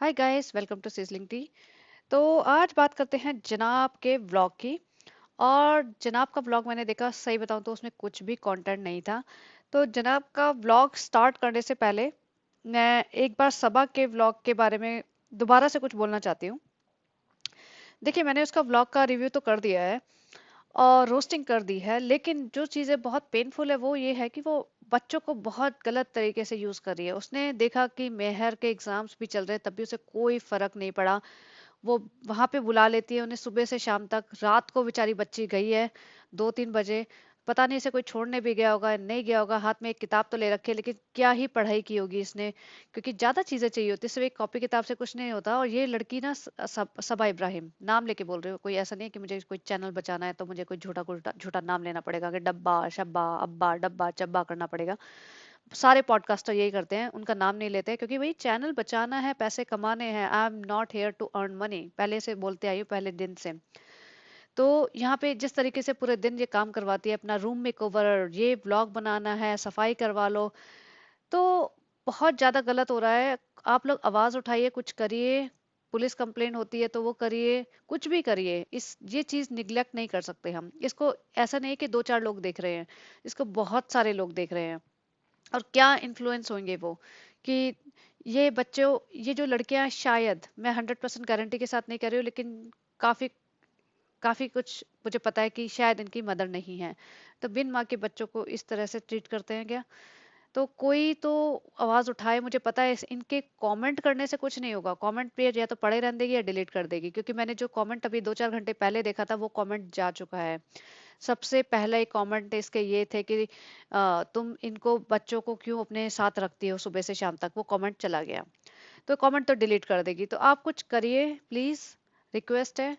Hi guys, welcome to sizzling tea. तो आज बात करते हैं जनाब के व्लॉग की। और जनाब का व्लॉग मैंने देखा, सही बताऊं तो उसमें कुछ भी कंटेंट नहीं था। तो जनाब का व्लॉग स्टार्ट करने से पहले मैं एक बार सबा के व्लॉग के बारे में दोबारा से कुछ बोलना चाहती हूँ। देखिए, मैंने उसका व्लॉग का रिव्यू तो कर दिया है और रोस्टिंग कर दी है, लेकिन जो चीज़ें बहुत पेनफुल है वो ये है कि वो बच्चों को बहुत गलत तरीके से यूज़ कर रही है। उसने देखा कि मेहर के एग्जाम्स भी चल रहे हैं, तब भी उसे कोई फर्क नहीं पड़ा। वो वहां पे बुला लेती है उन्हें सुबह से शाम तक। रात को बेचारी बच्ची गई है 2-3 बजे। पता नहीं इसे कोई छोड़ने भी गया होगा, नहीं गया होगा। हाथ में एक किताब तो ले रखी है, लेकिन क्या ही पढ़ाई की होगी इसने, क्योंकि ज्यादा चीजें चाहिए होती है। सिर्फ एक कॉपी किताब से कुछ नहीं होता। और ये लड़की ना सबा इब्राहिम नाम लेके बोल रही हो, कोई ऐसा नहीं है कि मुझे कोई चैनल बचाना है तो मुझे कोई झूठा झूठा झूठा नाम लेना पड़ेगा कि डब्बा शब्बा अब्बा डब्बा चब्बा करना पड़ेगा। सारे पॉडकास्टर यही करते हैं, उनका नाम नहीं लेते हैं, क्योंकि भाई चैनल बचाना है, पैसे कमाने हैं। I am not here to earn money, पहले से बोलते आई हूँ, पहले दिन से। तो यहाँ पे जिस तरीके से पूरे दिन ये काम करवाती है, अपना रूम मेकओवर, ये व्लॉग बनाना है, सफाई करवा लो, तो बहुत ज्यादा गलत हो रहा है। आप लोग आवाज उठाइए, कुछ करिए। पुलिस कंप्लेन होती है तो वो करिए, कुछ भी करिए। इस ये चीज निग्लेक्ट नहीं कर सकते हम इसको। ऐसा नहीं कि 2-4 लोग देख रहे हैं, इसको बहुत सारे लोग देख रहे हैं। और क्या इन्फ्लुएंस होंगे वो, कि ये बच्चों, ये जो लड़कियां, शायद मैं 100% गारंटी के साथ नहीं कह रही हूँ, लेकिन काफी काफी कुछ मुझे पता है कि शायद इनकी मदर नहीं है। तो बिन माँ के बच्चों को इस तरह से ट्रीट करते हैं क्या? तो कोई तो आवाज उठाए। मुझे पता है इनके कमेंट करने से कुछ नहीं होगा। कमेंट पे या तो पड़े रहने देगी या डिलीट कर देगी, क्योंकि मैंने जो कमेंट अभी 2-4 घंटे पहले देखा था वो कमेंट जा चुका है। सबसे पहले एक कमेंट इसके ये थे कि तुम इनको बच्चों को क्यों अपने साथ रखती हो सुबह से शाम तक। वो कमेंट चला गया। तो कमेंट तो डिलीट कर देगी। तो आप कुछ करिए प्लीज, रिक्वेस्ट है।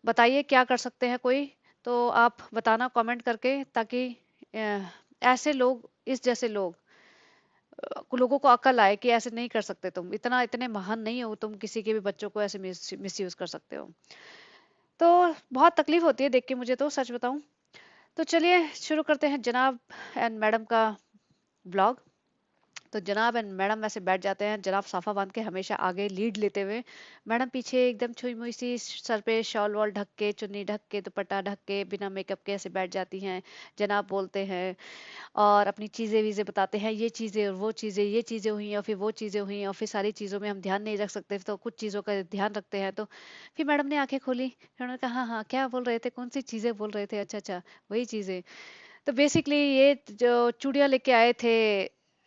बताइए क्या कर सकते हैं कोई। तो आप बताना कमेंट करके, ताकि अ, ऐसे लोग, इस जैसे लोग, लोगों को अकल आए कि ऐसे नहीं कर सकते। तुम इतना इतने महान नहीं हो तुम किसी के भी बच्चों को ऐसे मिस यूज कर सकते हो। तो बहुत तकलीफ होती है देख के मुझे, तो सच बताऊं। तो चलिए शुरू करते हैं जनाब एंड मैडम का ब्लॉग। तो जनाब एंड मैडम वैसे बैठ जाते हैं, जनाब साफा बांध के हमेशा आगे लीड लेते हुए, मैडम पीछे एकदम छुई मुई सी, सर पे शॉल वॉल ढक के, चुन्नी ढक के, दुपट्टा ढक के, बिना मेकअप के ऐसे बैठ जाती हैं। जनाब बोलते हैं और अपनी चीजें वीजें बताते हैं, ये चीजें और वो चीजें, ये चीजें हुई और फिर वो चीजें हुई और फिर सारी चीजों में हम ध्यान नहीं रख सकते, तो कुछ चीजों का ध्यान रखते हैं। तो फिर मैडम ने आंखें खोली, फिर उन्होंने कहा हाँ हाँ क्या बोल रहे थे, कौन सी चीजें बोल रहे थे, अच्छा अच्छा वही चीजें। तो बेसिकली ये जो चूड़ियां लेके आए थे,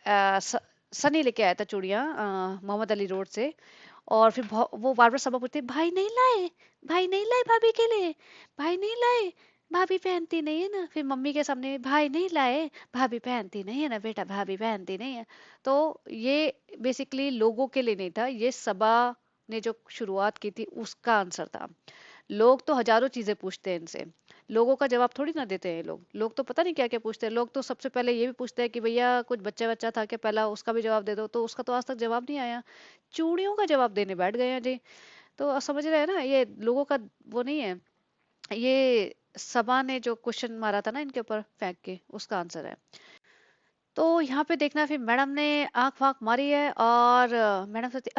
सनी लेके आया था चूड़ियां मोहम्मद अली रोड से। और फिर वो बार बार सबक पूछते, भाई नहीं लाए, भाई नहीं लाए भाभी के लिए, भाई नहीं लाए, भाभी पहनती नहीं है ना। फिर मम्मी के सामने, भाई नहीं लाए, भाभी पहनती नहीं है ना बेटा, भाभी पहनती नहीं है। तो ये बेसिकली लोगों के लिए नहीं था, ये सबा ने जो शुरुआत की थी उसका आंसर था। लोग तो हजारों चीजें पूछते हैं इनसे, लोगों का जवाब थोड़ी ना देते हैं। लोग लोग तो पता नहीं क्या क्या पूछते हैं। लोग तो सबसे पहले ये भी पूछते हैं कि भैया कुछ बच्चा बच्चा था क्या, पहला उसका भी जवाब दे दो। तो उसका तो आज तक जवाब नहीं आया, चूड़ियों का जवाब देने बैठ गए हैं जी। तो आप समझ रहे हैं ना, ये लोगों का वो नहीं है। ये सबा ने जो क्वेश्चन मारा था ना इनके ऊपर फेंक के, उसका आंसर है। तो यहाँ पे देखना, फिर मैडम ने आंख वाँख मारी है और मैडम सोचती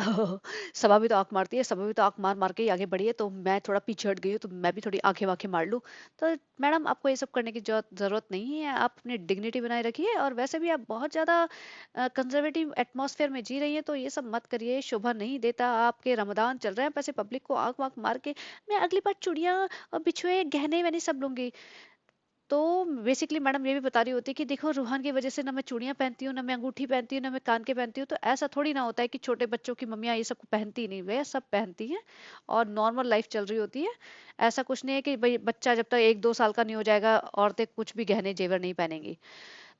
सभा भी तो आंख मारती है, सभा भी तो आंख मार मार के ही आगे बढ़ी है, तो मैं थोड़ा पीछे हट गई हूँ तो मैं भी थोड़ी आंखें वाखें मार लूँ। तो मैडम आपको ये सब करने की जरूरत नहीं है, आप अपनी डिग्निटी बनाए रखिए। और वैसे भी आप बहुत ज्यादा कंजर्वेटिव एटमॉस्फेयर में जी रही है, तो ये सब मत करिए, शोभा नहीं देता। आपके रमदान चल रहे हैं, वैसे पब्लिक को आंख वाँख मार के मैं अगली बार चूड़ियां और बिछुए गहने मैंने सब लूंगी। तो बेसिकली मैडम ये भी बता रही होती है कि देखो रूहान की वजह से ना मैं चूड़ियां पहनती हूँ, ना मैं अंगूठी पहनती हूँ, ना मैं कान के पहनती हूँ। तो ऐसा थोड़ी ना होता है कि छोटे बच्चों की मम्मियाँ ये सब पहनती नहीं, वे सब पहनती हैं और नॉर्मल लाइफ चल रही होती है। ऐसा कुछ नहीं है कि भाई बच्चा जब तक 1-2 साल का नहीं हो जाएगा औरतें कुछ भी गहने जेवर नहीं पहनेंगी।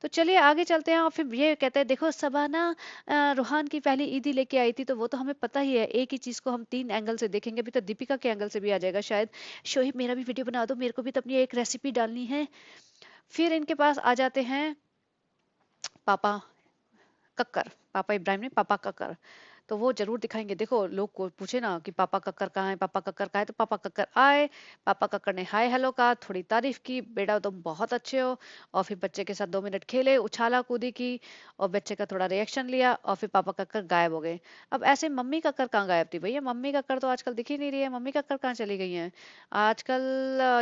तो चलिए आगे चलते हैं। और फिर ये कहते हैं देखो सबाना रूहान की पहली ईदी लेके आई थी, तो वो तो हमें पता ही है। एक ही चीज को हम 3 एंगल से देखेंगे, अभी तो दीपिका के एंगल से भी आ जाएगा शायद। शोहिब मेरा भी वीडियो बना दो, मेरे को भी तो अपनी एक रेसिपी डालनी है। फिर इनके पास आ जाते हैं पापा कक्कर, पापा इब्राहिम ने पापा कक्कर। तो वो जरूर दिखाएंगे। देखो लोग को पूछे ना कि पापा कक्कर कहाँ है, पापा कक्कर कहाँ है, तो पापा कक्कर आए, पापा कक्कर ने हाय हेलो कहा, थोड़ी तारीफ की, बेटा तुम बहुत अच्छे हो, और फिर बच्चे के साथ 2 मिनट खेले, उछाला कूदी की, और बच्चे का थोड़ा रिएक्शन लिया, और फिर पापा कक्कर गायब हो गए। अब ऐसे मम्मी कक्कर कहाँ गायब थी भैया? मम्मी कक्कर तो आजकल दिख ही नहीं रही है, मम्मी कक्कर कहाँ चली गई हैं आजकल?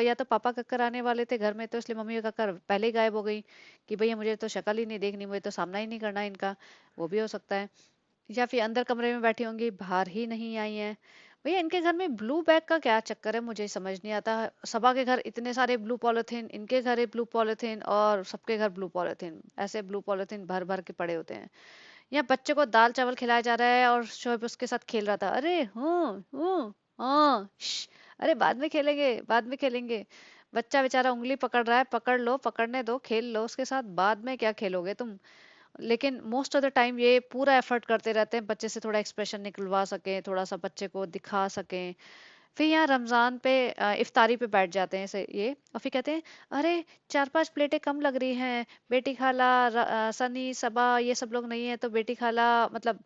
या तो पापा कक्कर आने वाले थे घर में, तो इसलिए मम्मी कक्कर पहले ही गायब हो गई कि भैया मुझे तो शक्ल ही नहीं देखनी, मुझे तो सामना ही नहीं करना इनका। वो भी हो सकता है। या फिर अंदर कमरे में बैठी होंगी, बाहर ही नहीं आई हैं। भैया इनके घर में ब्लू बैग का क्या चक्कर है, मुझे समझ नहीं आता। सबा के घर इतने सारे ब्लू पॉलिथीन, इनके घर एक ब्लू पॉलिथीन, और सबके घर ब्लू पॉलिथीन, ऐसे ब्लू पॉलिथीन भर भर के पड़े होते हैं। यहाँ बच्चे को दाल चावल खिलाया जा रहा है और शोएब उसके साथ खेल रहा था। अरे हूँ हाँ अरे बाद में खेलेंगे, बाद में खेलेंगे। बच्चा बेचारा उंगली पकड़ रहा है, पकड़ लो, पकड़ने दो, खेल लो उसके साथ, बाद में क्या खेलोगे तुम? लेकिन मोस्ट ऑफ द टाइम ये पूरा एफर्ट करते रहते हैं बच्चे से थोड़ा एक्सप्रेशन निकलवा सकें, थोड़ा सा बच्चे को दिखा सकें। फिर यहाँ रमजान पे इफ्तारी पे बैठ जाते हैं से ये, और फिर कहते हैं अरे 4-5 प्लेटें कम लग रही हैं, बेटी खाला, सनी, सबा ये सब लोग नहीं है तो बेटी खाला, मतलब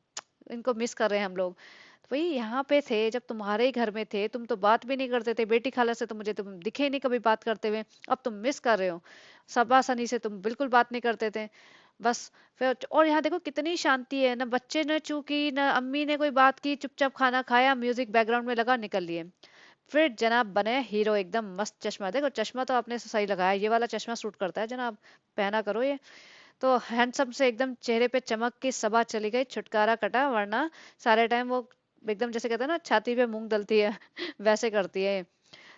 इनको मिस कर रहे हैं हम लोग। तो वही यहाँ पे थे जब तुम्हारे ही घर में थे, तुम तो बात भी नहीं करते थे, बेटी खाला से तो मुझे तुम दिखे ही नहीं कभी बात करते हुए। अब तुम मिस कर रहे हो। सबा सनी से तुम बिल्कुल बात नहीं करते थे। बस। फिर और यहाँ देखो कितनी शांति है, ना बच्चे ने चू की, ना अम्मी ने कोई बात की, चुपचाप खाना खाया, म्यूजिक बैकग्राउंड में लगा, निकल लिए। फिर जनाब बने हीरो, एकदम मस्त। चश्मा देखो, चश्मा तो आपने सही लगाया, ये वाला चश्मा सूट करता है जनाब, पहना करो ये। तो हैंडसम से एकदम चेहरे पे चमक की सभा चली गई, छुटकारा कटा, वरना सारे टाइम वो एकदम जैसे कहते हैं ना छाती पे मूंग दलती है वैसे करती है।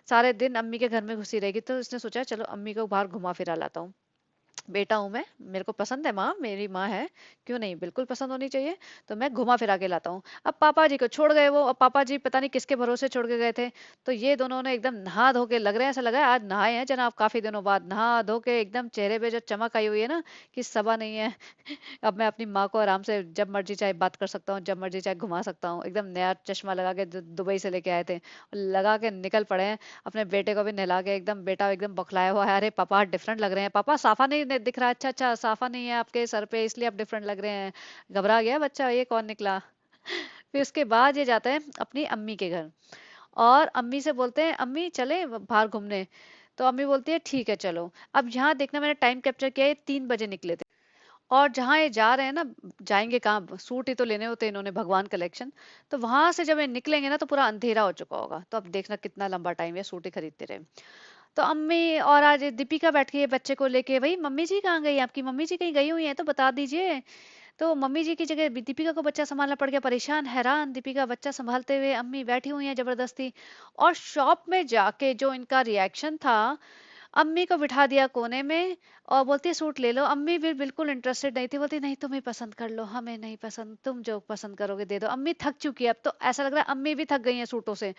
सारे दिन अम्मी के घर में घुसी रहेगी, तो इसने सोचा चलो अम्मी को बाहर घुमा फिरा लाता हूँ। बेटा हूं मैं, मेरे को पसंद है माँ, मेरी माँ है, क्यों नहीं, बिल्कुल पसंद होनी चाहिए। तो मैं घुमा फिरा के लाता हूँ। अब पापा जी को छोड़ गए वो, अब पापा जी पता नहीं किसके भरोसे छोड़ के गए थे। तो ये दोनों ने एकदम नहा धो के लग रहे हैं, ऐसा लगा है आज नहाए हैं जनाब, काफी दिनों बाद नहा धो के एकदम चेहरे पे जो चमक आई हुई है ना, कि सबा नहीं है। अब मैं अपनी माँ को आराम से जब मर्जी चाहे बात कर सकता हूँ, जब मर्जी चाहे घुमा सकता हूँ। एकदम नया चश्मा लगा के जो दुबई से लेके आए थे, लगा के निकल पड़े हैं। अपने बेटे को भी नहला के एकदम, बेटा एकदम बौखलाया हुआ है, अरे पापा डिफरेंट लग रहे हैं, पापा साफा नहीं दिख रहा, अच्छा अच्छा साफा नहीं है आपके सर पे इसलिए आप डिफरेंट लग रहे हैं। घबरा गया बच्चा, ये कौन निकला। फिर उसके बाद ये जाता है अपनी अम्मी के घर, और अम्मी से बोलते हैं अम्मी चले बाहर घूमने। तो अम्मी बोलती है ठीक है चलो। अब यहाँ देखना, मैंने टाइम कैप्चर किया, ये 3 बजे निकले थे। और जहाँ ये जा रहे हैं ना, जाएंगे कहाँ, सूट ही तो लेने होते हैं इन्होंने, भगवान कलेक्शन। तो वहां से जब ये निकलेंगे ना तो पूरा अंधेरा हो चुका होगा, तो अब देखना कितना लंबा टाइम ये सूट ही खरीदते रहे। तो अम्मी और आज दीपिका बैठ गई है बच्चे को लेके, भाई मम्मी जी कहाँ गई, आपकी मम्मी जी कहीं गई हुई है तो बता दीजिए। तो मम्मी जी की जगह दीपिका को बच्चा संभालना पड़ गया, परेशान हैरान दीपिका बच्चा संभालते हुए, अम्मी बैठी हुई है जबरदस्ती। और शॉप में जाके जो इनका रिएक्शन था, अम्मी को बिठा दिया कोने में, और बोलती है सूट ले लो। अम्मी भी बिल्कुल इंटरेस्टेड नहीं थी, बोलती नहीं तुम ही पसंद कर लो, हमें नहीं पसंद, तुम जो पसंद करोगे दे दो। अम्मी थक चुकी है अब, तो ऐसा लग रहा है अम्मी भी थक गई हैं सूटों से,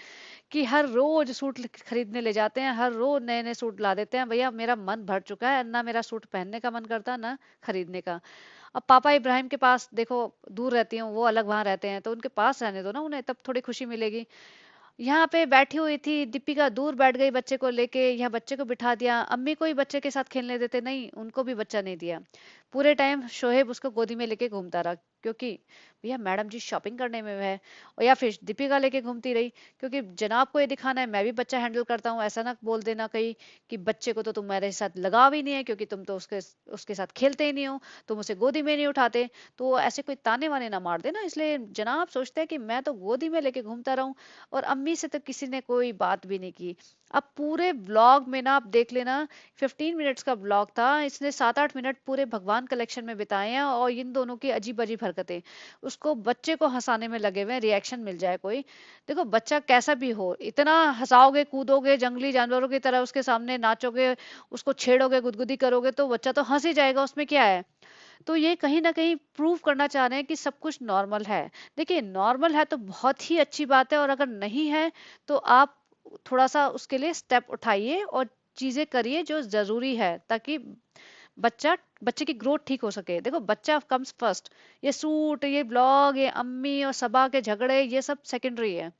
कि हर रोज सूट खरीदने ले जाते हैं, हर रोज नए नए सूट ला देते हैं। भैया मेरा मन भर चुका है, ना मेरा सूट पहनने का मन करता, ना खरीदने का। अब पापा इब्राहिम के पास देखो, दूर रहती हूँ, वो अलग वहां रहते हैं, तो उनके पास रहने दो ना उन्हें, तब थोड़ी खुशी मिलेगी। यहाँ पे बैठी हुई थी दीपिका, दूर बैठ गई बच्चे को लेके, यहाँ बच्चे को बिठा दिया। अम्मी को ही बच्चे के साथ खेलने देते, नहीं उनको भी बच्चा नहीं दिया। पूरे टाइम शोहेब उसको गोदी में लेके घूमता रहा, क्योंकि भैया मैडम जी शॉपिंग करने में है। और या फिर दीपिका लेके घूमती रही, क्योंकि जनाब को ये दिखाना है मैं भी बच्चा हैंडल करता हूँ, ऐसा ना बोल देना कहीं कि बच्चे को तो तुम मेरे साथ लगाव ही नहीं है, क्योंकि तुम तो उसके उसके साथ खेलते ही नहीं हो, तुम उसे गोदी में नहीं उठाते। तो ऐसे कोई ताने वाने ना मार देना, इसलिए जनाब सोचते हैं कि मैं तो गोदी में लेके घूमता रहूं। और अम्मी से तो किसी ने कोई बात भी नहीं की। अब पूरे व्लॉग में ना आप देख लेना, 15 मिनट्स का व्लॉग था, इसने 7-8 मिनट पूरे भगवान कलेक्शन में बिताए हैं, और इन दोनों की अजीब अजीब हरकतें, उसको बच्चे को हंसाने में लगे हुए हैं, रिएक्शन मिल जाए कोई। देखो बच्चा कैसा भी हो, इतना हंसाओगे, कूदोगे, जंगली जानवरों की तरह उसके सामने नाचोगे, उसको छेड़ोगे, गुदगुदी करोगे, तो बच्चा तो हंस ही जाएगा, उसमें क्या है। तो ये कहीं ना कहीं प्रूव करना चाह रहे हैं कि सब कुछ नॉर्मल है। देखिए नॉर्मल है तो बहुत ही अच्छी बात है, और अगर नहीं है तो आप थोड़ा सा उसके लिए स्टेप उठाइए और चीजें करिए जो जरूरी है, ताकि बच्चा बच्चे की ग्रोथ ठीक हो सके। देखो बच्चा कम्स फर्स्ट, ये सूट, ये ब्लॉग, ये अम्मी और सबा के झगड़े, ये सब सेकेंडरी है।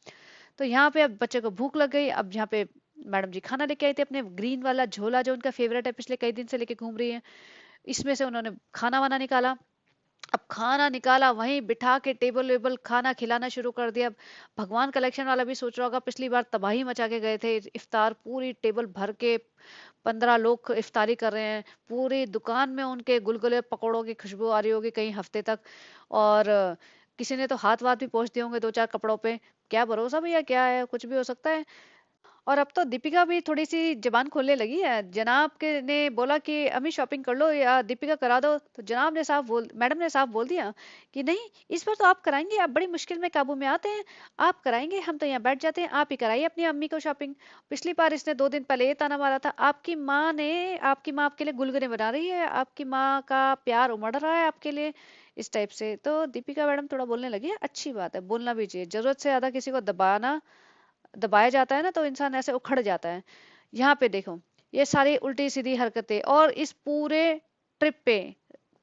तो यहाँ पे अब बच्चे को भूख लग गई, अब यहाँ पे मैडम जी खाना लेके आई थी, अपने ग्रीन वाला झोला जो उनका फेवरेट है, पिछले कई दिन से लेके घूम रही है, इसमें से उन्होंने खाना वाना निकाला। अब खाना निकाला, वहीं बिठा के टेबल वेबल खाना खिलाना शुरू कर दिया। अब भगवान कलेक्शन वाला भी सोच रहा होगा, पिछली बार तबाही मचा के गए थे, इफ्तार पूरी टेबल भर के 15 लोग इफ्तारी कर रहे हैं, पूरी दुकान में उनके गुलगुले पकौड़ों की खुशबू आ रही होगी कई हफ्ते तक। और किसी ने तो हाथ वाथ भी पोंछ दिए होंगे दो चार कपड़ों पे। क्या भरोसा भैया, क्या है, कुछ भी हो सकता है। और अब तो दीपिका भी थोड़ी सी जबान खोलने लगी है। जनाब के ने बोला कि अम्मी शॉपिंग कर लो या दीपिका करा दो, तो जनाब ने साफ बोल मैडम ने साफ बोल दिया कि नहीं, इस बार तो आप कराएंगे, आप बड़ी मुश्किल में काबू में आते हैं, आप कराएंगे, हम तो यहाँ बैठ जाते हैं, आप ही कराइए अपनी अम्मी को शॉपिंग। पिछली बार इसने 2 दिन पहले ये ताना मारा था, आपकी माँ आपके लिए गुलगुले बना रही है, आपकी माँ का प्यार उमड़ रहा है आपके लिए, इस टाइप से। तो दीपिका मैडम थोड़ा बोलने लगी है, अच्छी बात है, बोलना भी चाहिए, जरूरत से ज्यादा किसी को दबाया जाता है ना तो इंसान ऐसे उखड़ जाता है। यहाँ पे देखो, ये सारी उल्टी सीधी हरकतें, और इस पूरे ट्रिप पे,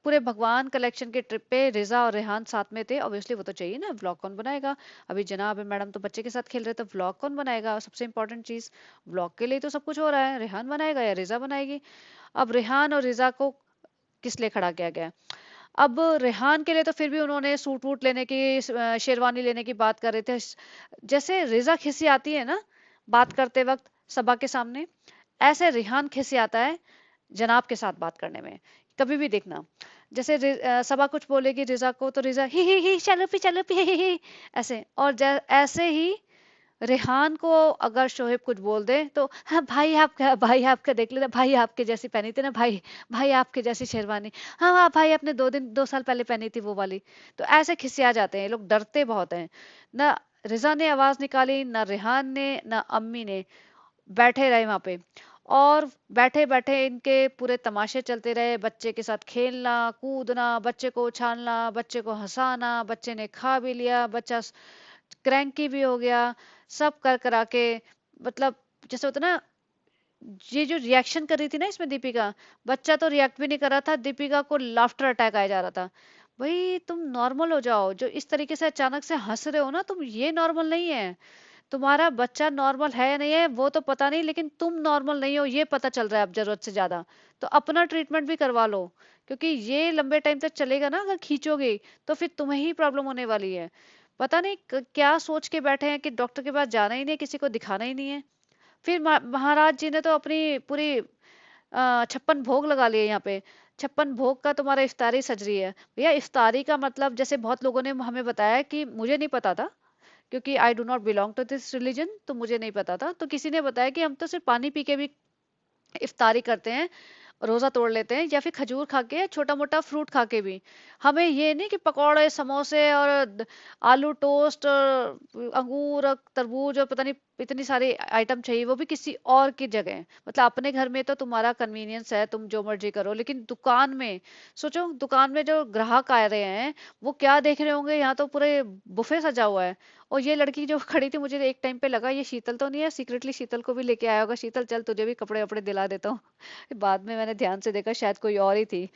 पूरे भगवान कलेक्शन के ट्रिप पे रिजा और रेहान साथ में थे। ऑब्वियसली वो तो चाहिए ना, व्लॉग कौन बनाएगा। अभी जनाब मैडम तो बच्चे के साथ खेल रहे, तो व्लॉग कौन बनाएगा, सबसे इंपॉर्टेंट चीज। व्लॉग के लिए तो सब कुछ हो रहा है, रेहान बनाएगा या रिजा बनाएगी। अब रेहान और रिजा को किस लिए खड़ा किया गया? अब रेहान के लिए तो फिर भी उन्होंने सूट वूट लेने की, शेरवानी लेने की बात कर रहे थे। जैसे रिजा खिसी आती है ना बात करते वक्त सभा के सामने, ऐसे रेहान खिसी आता है जनाब के साथ बात करने में। कभी भी देखना, जैसे सभा कुछ बोलेगी रिजा को, तो रिजा ही चलो पी ही ऐसे। और ऐसे ही रेहान को अगर शोहेब कुछ बोल दे तो, हाँ भाई आपका देख लेना, भाई आपके जैसी पहनी थी ना, भाई भाई आपके जैसी शेरवानी, हाँ हाँ भाई आपने 2 साल पहले पहनी थी वो वाली। तो ऐसे खिसिया जाते हैं ये लोग, डरते बहुत हैं ना। रिजा ने आवाज निकाली ना, रेहान ने ना, अम्मी ने। बैठे रहे वहां पे, और बैठे बैठे इनके पूरे तमाशे चलते रहे, बच्चे के साथ खेलना कूदना, बच्चे को उछालना, बच्चे को हंसाना, बच्चे ने खा भी लिया, बच्चा क्रैंकी भी हो गया, सब कर करा के, मतलब जैसे होता ना, ये जो रिएक्शन कर रही थी ना इसमें दीपिका, बच्चा तो रिएक्ट भी नहीं कर रहा था, दीपिका को लाफ्टर अटैक आया जा रहा था। भाई तुम नॉर्मल हो जाओ, जो इस तरीके से अचानक से हंस रहे हो ना तुम, ये नॉर्मल नहीं है। तुम्हारा बच्चा नॉर्मल है या नहीं है वो तो पता नहीं, लेकिन तुम नॉर्मल नहीं हो ये पता चल रहा है अब जरूरत से ज्यादा। तो अपना ट्रीटमेंट भी करवा लो, क्योंकि ये लंबे टाइम तक चलेगा ना अगर खींचोगे, तो फिर तुम्हें ही प्रॉब्लम होने वाली है। पता नहीं क्या सोच के बैठे हैं कि डॉक्टर के पास जाना ही नहीं है, किसी को दिखाना ही नहीं है। फिर महाराज जी ने तो अपनी पूरी 56 भोग लगा लिए यहाँ पे। 56 भोग का तुम्हारा इफ्तारी सज रही है भैया। इफ्तारी का मतलब, जैसे बहुत लोगों ने हमें बताया कि मुझे नहीं पता था, क्योंकि I do not belong to this religion, तो मुझे नहीं पता था। तो किसी ने बताया कि हम तो सिर्फ पानी पी के भी इफ्तारी करते हैं, रोजा तोड़ लेते हैं, या फिर खजूर खा के, छोटा मोटा फ्रूट खा के भी। हमें ये नहीं कि पकौड़े समोसे और आलू टोस्ट और अंगूर और तरबूज और पता नहीं इतनी सारी आइटम चाहिए, वो भी किसी और की जगह। मतलब अपने घर में तो तुम्हारा कन्वीनियंस है, तुम जो मर्जी करो, लेकिन दुकान में सोचो, दुकान में जो ग्राहक आ रहे हैं वो क्या देख रहे होंगे, यहाँ तो पूरे बुफे सजा हुआ है। और ये लड़की जो खड़ी थी, मुझे एक टाइम पे लगा ये शीतल तो नहीं है, सीक्रेटली शीतल को भी लेके आया होगा, शीतल चल तुझे भी कपड़े वपड़े दिला देता हूँ। बाद में मैंने ध्यान से देखा शायद कोई और ही थी,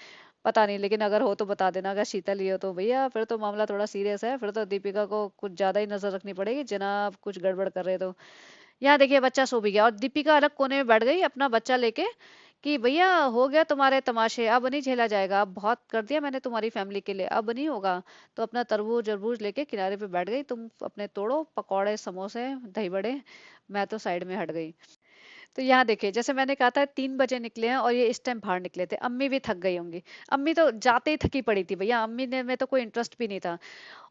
पता नहीं, लेकिन अगर हो तो बता देना, अगर शीतल ही हो तो भैया फिर तो मामला थोड़ा सीरियस है, फिर तो दीपिका को कुछ ज्यादा ही नजर रखनी पड़ेगी, जनाब कुछ गड़बड़ कर रहे तो। यहाँ देखिए बच्चा सो भी गया, और दीपिका अलग कोने में बैठ गई अपना बच्चा लेके, कि भैया हो गया तुम्हारे तमाशे, अब नहीं झेला जाएगा, अब बहुत कर दिया मैंने तुम्हारी फैमिली के लिए, अब नहीं होगा। तो अपना तरबूज अरबूज लेके किनारे पे बैठ गई, तुम अपने तोड़ो पकौड़े समोसे दही बड़े, मैं तो साइड में हट गई। तो यहाँ देखिए, जैसे मैंने कहा था 3 बजे निकले हैं और ये इस टाइम बाहर निकले थे, अम्मी भी थक गई होंगी। अम्मी तो जाते ही थकी पड़ी थी भैया, अम्मी ने में तो कोई इंटरेस्ट भी नहीं था।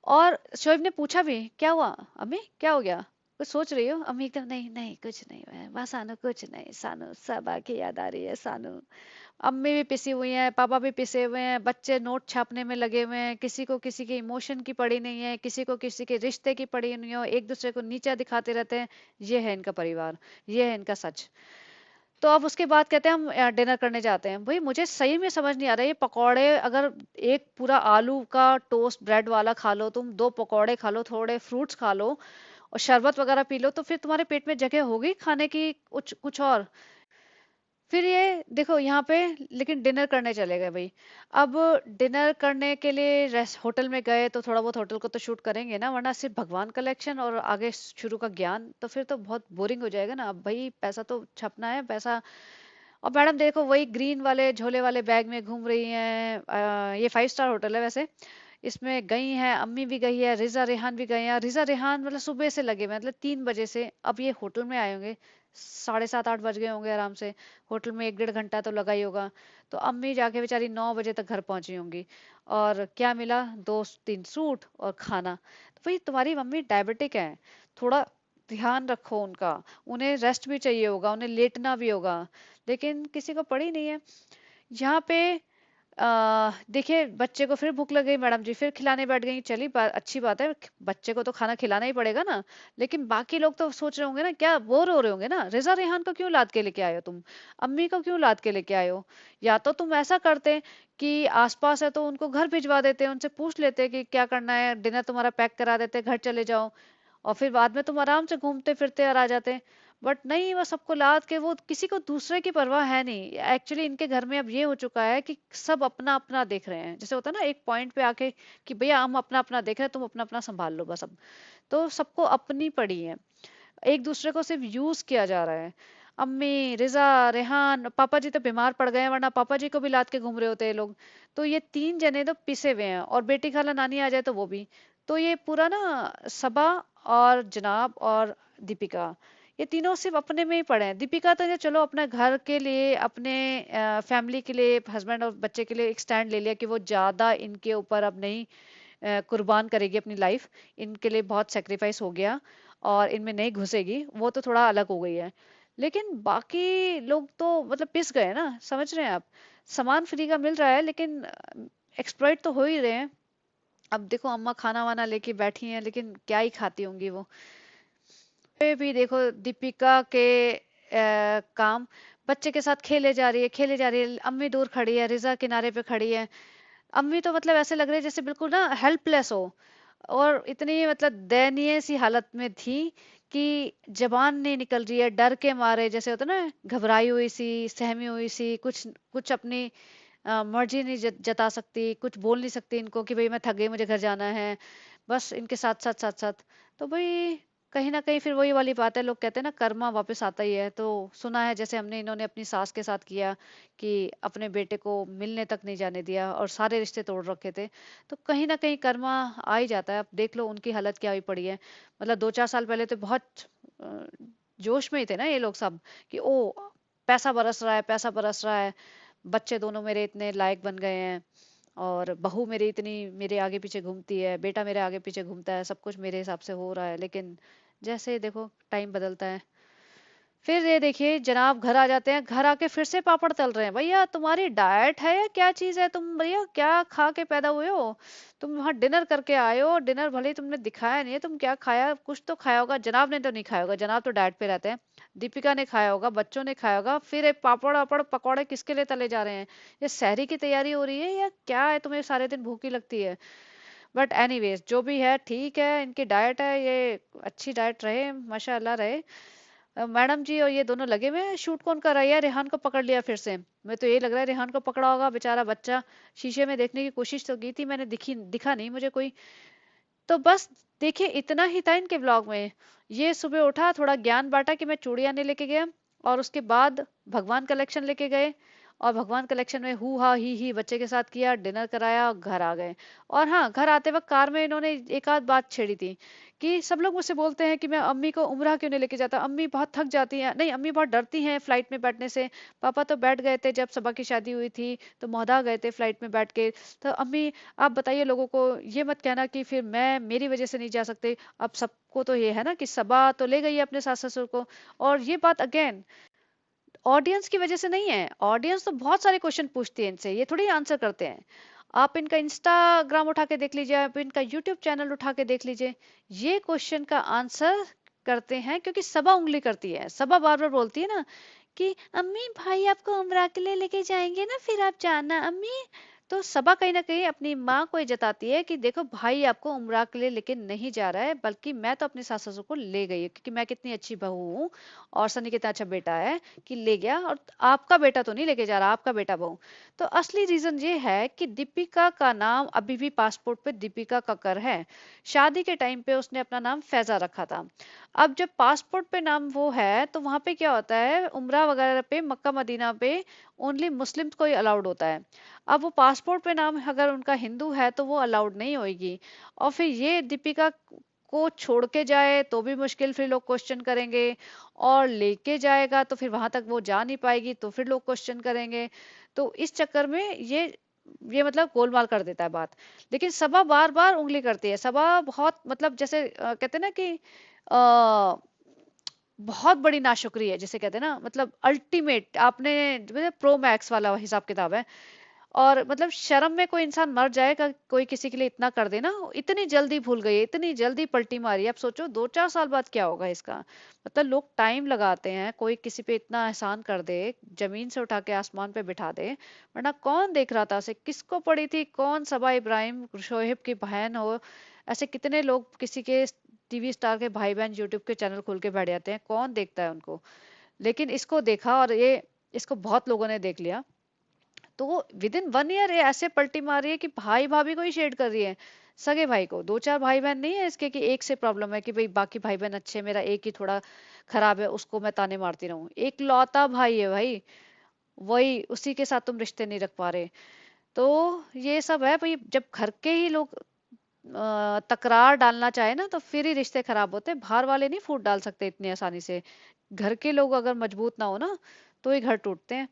और शोएब ने पूछा भी, क्या हुआ अम्मी, क्या हो गया, कुछ सोच रही हो? अम्मी एकदम, नहीं नहीं कुछ नहीं हुआ है, बस सानू कुछ नहीं, सानू सब आके याद आ रही है सानू। अम्मी भी पिसी हुई हैं, पापा भी पिसे हुए हैं, बच्चे नोट छापने में लगे हुए हैं, किसी को किसी के इमोशन की पड़ी नहीं है, किसी को किसी के रिश्ते की पड़ी नहीं हो, एक दूसरे को नीचा दिखाते रहते हैं। ये है इनका परिवार, ये है इनका सच। तो अब उसके बाद कहते हैं हम डिनर करने जाते हैं। भाई मुझे सही में समझ नहीं आ रहा, ये पकौड़े अगर एक पूरा आलू का टोस्ट ब्रेड वाला खा लो, तुम 2 पकौड़े खा लो, थोड़े फ्रूट्स खा लो और शरबत वगैरह पी लो, तो फिर तुम्हारे पेट में जगह होगी खाने की कुछ कुछ और। फिर ये देखो यहाँ पे, लेकिन डिनर करने चले गए भाई। अब डिनर करने के लिए रेस्ट होटल में गए, तो थोड़ा बहुत होटल को तो शूट करेंगे ना, वरना सिर्फ भगवान कलेक्शन और आगे शुरू का ज्ञान तो फिर तो बहुत बोरिंग हो जाएगा ना। अब भाई पैसा तो छपना है, पैसा और मैडम देखो वही ग्रीन वाले झोले वाले बैग में घूम रही हैं। ये 5 स्टार होटल है वैसे। इसमें गई हैं, अम्मी भी गई है, रिजा रेहान भी गए हैं। रिजा रेहान मतलब सुबह से लगे हुए हैं, मतलब 3 बजे से। अब ये होटल में आए होंगे, 7:30 8 बज गए होंगे आराम से। होटल में 1 1.5 घंटा तो लगा ही होगा। तो अम्मी जाके बेचारी 9 बजे तक घर पहुंची होंगी। और क्या मिला? 2 3 सूट और खाना। तो भाई तुम्हारी मम्मी डायबिटिक है, थोड़ा ध्यान रखो उनका। उन्हें रेस्ट भी चाहिए होगा, उन्हें लेटना भी होगा। लेकिन किसी को पड़ी नहीं है यहाँ पे। देखिए बच्चे को फिर भूख लग गई मैडम जी, फिर खिलाने बैठ गई। चली बात, अच्छी बात है, बच्चे को तो खाना खिलाना ही पड़ेगा ना। लेकिन बाकी लोग तो सोच रहे होंगे ना, क्या बोर हो रहे होंगे ना, रिजा रेहान को क्यों लाद के लेके आए हो तुम, अम्मी को क्यों लाद के लेके आए हो। या तो तुम ऐसा करते कि आसपास है तो उनको घर भिजवा देते, उनसे पूछ लेते कि क्या करना है, डिनर तुम्हारा पैक करा देते, घर चले जाओ। और फिर बाद में तुम आराम से घूमते फिरते और आ जाते। बट नहीं, वो सबको लाद के, वो किसी को दूसरे की परवाह है नहीं। एक्चुअली इनके घर में अब ये हो चुका है कि सब अपना अपना देख रहे हैं। जैसे होता है ना एक पॉइंट पे आके कि भैया हम अपना अपना देख रहे हैं, तुम अपना अपना संभाल लो बस अब। तो सबको अपनी पड़ी है, एक दूसरे को सिर्फ यूज किया जा रहा है। अम्मी, रिजा, रेहान, पापा जी तो बीमार पड़ गए हैं, वरना पापा जी को भी लाद के घूम रहे होते हैं ये लोग। तो ये 3 जने तो पिसे हुए हैं, और बेटी खाला नानी आ जाए तो वो भी। तो ये पूरा ना, सबा और जनाब और दीपिका, ये तीनों सिर्फ अपने में ही पड़े हैं। दीपिका तो ये चलो अपने घर के लिए, अपने फैमिली के लिए, हस्बैंड और बच्चे के लिए एक स्टैंड ले लिया कि वो ज्यादा इनके ऊपर अब नहीं कुर्बान करेगी अपनी लाइफ। इनके लिए बहुत सेक्रीफाइस हो गया और इनमें नहीं घुसेगी, वो तो थोड़ा अलग हो गई है। लेकिन बाकी लोग तो मतलब पिस गए ना, समझ रहे हैं आप। सामान फ्री का मिल रहा है लेकिन एक्सप्लॉइट तो हो ही रहे हैं। अब देखो अम्मा खाना वाना लेके बैठी हैं, लेकिन क्या ही खाती होंगी वो। पे भी देखो दीपिका के काम, बच्चे के साथ खेले जा रही है, खेले जा रही है। अम्मी दूर खड़ी है, रिजा किनारे पे खड़ी है। अम्मी तो मतलब ऐसे लग रही है जैसे बिल्कुल ना हेल्पलेस हो, और इतनी मतलब दयनीय सी हालत में थी कि जबान नहीं निकल रही है डर के मारे। जैसे होता ना, घबराई हुई सी, सहमी हुई सी, कुछ कुछ अपनी मर्जी नहीं जता सकती, कुछ बोल नहीं सकती इनको कि भाई मैं थक गई, मुझे घर जाना है। बस इनके साथ साथ साथ साथ। तो भाई कहीं ना कहीं फिर वही वाली बात है, लोग कहते हैं ना कर्मा वापस आता ही है। तो सुना है जैसे हमने, इन्होंने अपनी सास के साथ किया कि अपने बेटे को मिलने तक नहीं जाने दिया और सारे रिश्ते तोड़ रखे थे। तो कहीं ना कहीं कर्मा आ ही जाता है। अब देख लो उनकी हालत क्या हुई पड़ी है। मतलब 2 4 साल पहले तो बहुत अ, जोश में ही थे ना ये लोग सब, कि ओ पैसा बरस रहा है, पैसा बरस रहा है, बच्चे दोनों मेरे इतने लायक बन गए हैं, और बहू मेरी इतनी मेरे आगे पीछे घूमती है, बेटा मेरे आगे पीछे घूमता है, सब कुछ मेरे हिसाब से हो रहा है। लेकिन जैसे देखो टाइम बदलता है। फिर ये देखिए जनाब घर आ जाते हैं, घर आके फिर से पापड़ तल रहे हैं। भैया तुम्हारी डाइट है या क्या चीज है, तुम भैया क्या खा के पैदा हुए हो। तुम वहां डिनर करके आए हो, डिनर भले ही तुमने दिखाया नहीं है, तुम क्या खाया, कुछ तो खाया होगा। जनाब ने तो नहीं खाया होगा, जनाब तो डाइट पे रहते हैं। दीपिका ने खाया होगा, बच्चों ने खाया होगा। फिर ये पापड़ वापड़ पकौड़े किसके लिए तले जा रहे हैं? ये सहरी की तैयारी हो रही है या क्या है, तुम्हें सारे दिन भूखी लगती है। बट एनीवेज जो भी है ठीक है, इनकी डाइट है ये, अच्छी डाइट रहे, माशाल्लाह रहे। मैडम जी और ये दोनों लगे हुए हैं। शूट कौन कर रहा है यार? रेहान को पकड़ लिया फिर से। मैं तो ये लग रहा है रेहान को पकड़ा होगा, बेचारा बच्चा। शीशे में देखने की कोशिश तो की थी मैंने, दिखा नहीं मुझे कोई। तो बस देखिए इतना ही था इनके ब्लॉग में। ये सुबह उठा, थोड़ा ज्ञान बांटा कि मैं चूड़ियां नहीं लेके गया, और उसके बाद भगवान कलेक्शन लेके गए। और भगवान कलेक्शन में हु हा ही बच्चे के साथ किया, डिनर कराया और घर आ गए। और हाँ, घर आते वक्त कार में इन्होंने एक आध बात छेड़ी थी कि सब लोग मुझसे बोलते हैं कि मैं अम्मी को उम्रा क्यों नहीं लेके जाता, अम्मी बहुत थक जाती हैं, नहीं अम्मी बहुत डरती हैं फ्लाइट में बैठने से। पापा तो बैठ गए थे जब सबा की शादी हुई थी, तो मौदा गए थे फ्लाइट में बैठ के। तो अम्मी आप बताइए लोगों को, ये मत कहना कि फिर मैं मेरी वजह से नहीं जा सकते। अब सबको तो ये है ना कि सबा तो ले गई है अपने सास ससुर को। और ये बात अगेन ऑडियंस की वजह से नहीं है। ऑडियंस तो बहुत सारे क्वेश्चन पूछती है इनसे, ये थोड़ी आंसर करते हैं। आप इनका इंस्टाग्राम उठा के देख लीजिए, आप इनका यूट्यूब चैनल उठा के देख लीजिए। ये क्वेश्चन का आंसर करते हैं क्योंकि सबा उंगली करती है। सबा बार बार बोलती है ना कि अम्मी भाई आपको उम्रा के लिए लेके जाएंगे ना, फिर आप जाना अम्मी। तो सबा कहीं ना कहीं अपनी माँ को ये जताती है कि देखो भाई आपको उम्रा के लिए लेके नहीं जा रहा है, बल्कि मैं तो अपनी सास ससुर को ले गई है, क्योंकि मैं कितनी अच्छी बहू हूँ और सनी कितना अच्छा बेटा है कि ले गया, और आपका बेटा तो नहीं लेके जा रहा, आपका बेटा बहू। तो असली रीजन ये है कि दीपिका का नाम अभी भी पासपोर्ट पे दीपिका कक्कर है। शादी के टाइम पे उसने अपना नाम फैजा रखा था। अब जब पासपोर्ट पे नाम वो है तो वहां पे क्या होता है, उम्रा वगैरह पे, मक्का मदीना पे ओनली मुस्लिम्स को ही अलाउड होता है। अब वो पासपोर्ट पे नाम अगर उनका हिंदू है तो वो अलाउड नहीं होगी। और फिर ये दीपिका को छोड़ के जाए तो भी मुश्किल, फिर लोग क्वेश्चन करेंगे। और लेके जाएगा तो फिर वहां तक वो जा नहीं पाएगी तो फिर लोग क्वेश्चन करेंगे। तो इस चक्कर में ये मतलब गोलमाल कर देता है बात। लेकिन सबा बार बार उंगली करती है, सबा बहुत मतलब जैसे कहते हैं ना कि अ, बहुत बड़ी नाशुक्री है जिसे कहते हैं ना, मतलब अल्टीमेट, आपने मतलब प्रो मैक्स वाला हिसाब किताब है। और मतलब शर्म में कोई इंसान मर जाएगा, कोई किसी के लिए इतना कर देना। इतनी जल्दी भूल गई, इतनी जल्दी पलटी मारी। अब सोचो 2-4 साल बाद क्या होगा इसका। मतलब लोग टाइम लगाते हैं, कोई किसी पे इतना एहसान कर दे, जमीन से उठा के आसमान पे बिठा दे। वरना कौन देख रहा था उसे, किसको पड़ी थी, कौन सबा इब्राहिम शोहेब की बहन हो। ऐसे कितने लोग किसी के टीवी स्टार के भाई बहन यूट्यूब के चैनल खोल के बैठ जाते हैं, कौन देखता है उनको। लेकिन इसको देखा, और ये इसको बहुत लोगों ने देख लिया। तो वो विद इन 1 ईयर ये ऐसे पलटी मार रही है कि भाई भाभी को ही शेड कर रही है, सगे भाई को। 2-4 भाई बहन नहीं है इसके कि एक से प्रॉब्लम है कि भाई बाकी भाई बहन अच्छे हैं, मेरा एक ही थोड़ा खराब है, उसको मैं ताने मारती रहूं। एक लौता भाई है भाई, वही उसी के साथ तुम रिश्ते नहीं रख पा रहे। तो ये सब है भाई, जब घर के ही लोग तकरार डालना चाहे ना तो फिर ही रिश्ते खराब होते हैं। बाहर वाले नहीं फूट डाल सकते इतनी आसानी से। घर के लोग अगर मजबूत ना हो ना तो ही घर टूटते हैं।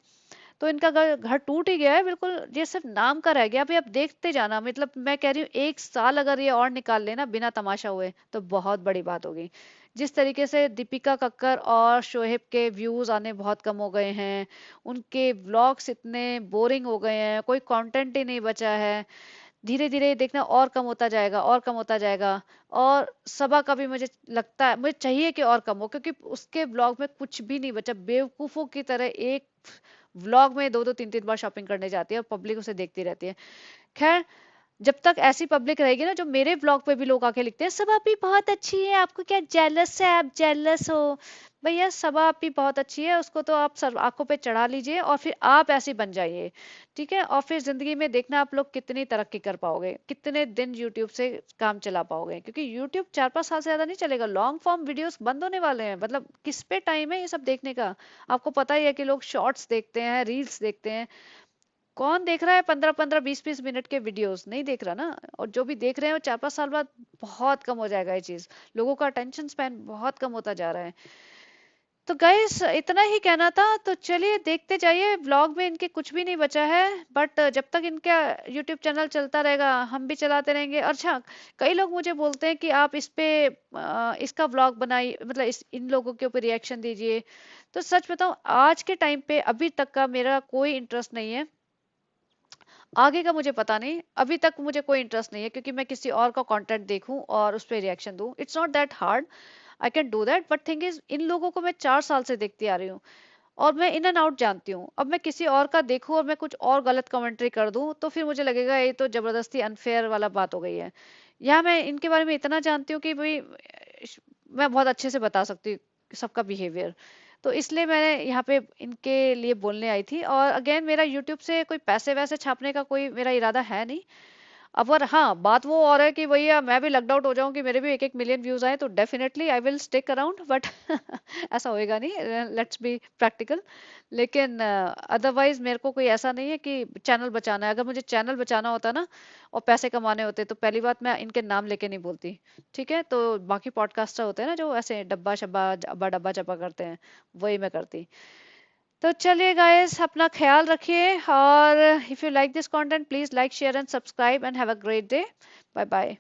तो इनका घर टूट ही गया है बिल्कुल, ये सिर्फ नाम का रह गया। अभी आप देखते जाना, मतलब मैं कह रही हूँ 1 साल अगर ये और निकाल लेना बिना तमाशा हुए तो बहुत बड़ी बात होगी। जिस तरीके से दीपिका कक्कर और शोहेब के व्यूज आने बहुत कम हो गए हैं, उनके व्लॉग्स इतने बोरिंग हो गए हैं, कोई कंटेंट ही नहीं बचा है। धीरे धीरे देखना और कम होता जाएगा, और कम होता जाएगा। और सबा का भी मुझे लगता है, मुझे चाहिए कि और कम हो, क्योंकि उसके ब्लॉग में कुछ भी नहीं बचा। बेवकूफों की तरह एक व्लॉग में 2-2 3-3 बार शॉपिंग करने जाती है और पब्लिक उसे देखती रहती है। खैर, जब तक ऐसी पब्लिक रहेगी ना, जो मेरे ब्लॉग पे भी लोग आके लिखते हैं सबा आपी बहुत अच्छी है, आपको क्या जेलस है, आप जेलस हो। भैया सबा आपी बहुत अच्छी है, उसको तो आप सर आंखों पे चढ़ा लीजिए और फिर आप ऐसी बन जाइए। ठीक है, और फिर जिंदगी में देखना आप लोग कितनी तरक्की कर पाओगे, कितने दिन यूट्यूब से काम चला पाओगे। क्योंकि यूट्यूब 4-5 साल से ज्यादा नहीं चलेगा, लॉन्ग फॉर्म वीडियोस बंद होने वाले हैं। मतलब किस पे टाइम है ये सब देखने का। आपको पता ही है कि लोग शॉर्ट्स देखते हैं, रील्स देखते हैं। कौन देख रहा है 15-15 20-20 मिनट के वीडियोस, नहीं देख रहा ना। और जो भी देख रहे हैं वो 4-5 साल बाद बहुत कम हो जाएगा ये चीज। लोगों का अटेंशन स्पैन बहुत कम होता जा रहा है। तो गाइस इतना ही कहना था, तो चलिए देखते जाइए, व्लॉग में इनके कुछ भी नहीं बचा है। बट जब तक इनका यूट्यूब चैनल चलता रहेगा हम भी चलाते रहेंगे। और अच्छा, कई लोग मुझे बोलते हैं कि आप इस पे इसका व्लॉग बनाइए, मतलब इन लोगों के ऊपर रिएक्शन दीजिए। तो सच बताऊं, आज के टाइम पे अभी तक का मेरा कोई इंटरेस्ट नहीं है। आगे का मुझे पता नहीं, अभी तक मुझे कोई इंटरेस्ट नहीं है क्योंकि मैं किसी और का कंटेंट देखूं और उस पर रिएक्शन दूं। It's not that hard, I can do that. But thing is, इन लोगों को मैं 4 साल से देखती आ रही हूँ और मैं इन एंड आउट जानती हूँ। अब मैं किसी और का देखूं और मैं कुछ और गलत कमेंट्री कर दूं तो फिर मुझे लगेगा ये तो जबरदस्ती अनफेयर वाला बात हो गई है। यहाँ मैं इनके बारे में इतना जानती हूँ कि भाई मैं बहुत अच्छे से बता सकती हूँ सबका बिहेवियर। तो इसलिए मैंने यहाँ पे इनके लिए बोलने आई थी। और अगेन, मेरा यूट्यूब से कोई पैसे वैसे छापने का कोई मेरा इरादा है नहीं। अब और हाँ, बात वो और है कि भैया मैं भी लॉकड आउट हो जाऊं कि मेरे भी 1-1 मिलियन व्यूज आए तो definitely I will stick around. But ऐसा होएगा नहीं, लेट्स बी प्रैक्टिकल। लेकिन अदरवाइज मेरे को कोई ऐसा नहीं है कि चैनल बचाना है। अगर मुझे चैनल बचाना होता ना और पैसे कमाने होते तो पहली बात मैं इनके नाम लेके नहीं बोलती। ठीक है, तो बाकी पॉडकास्टर होते हैं ना जो ऐसे डब्बा शब्बा अब्बा डब्बा चब्बा करते हैं, वही मैं करती। तो चलिए गाइस, अपना ख्याल रखिए। और if you like this content please like share and subscribe and have a great day. Bye bye.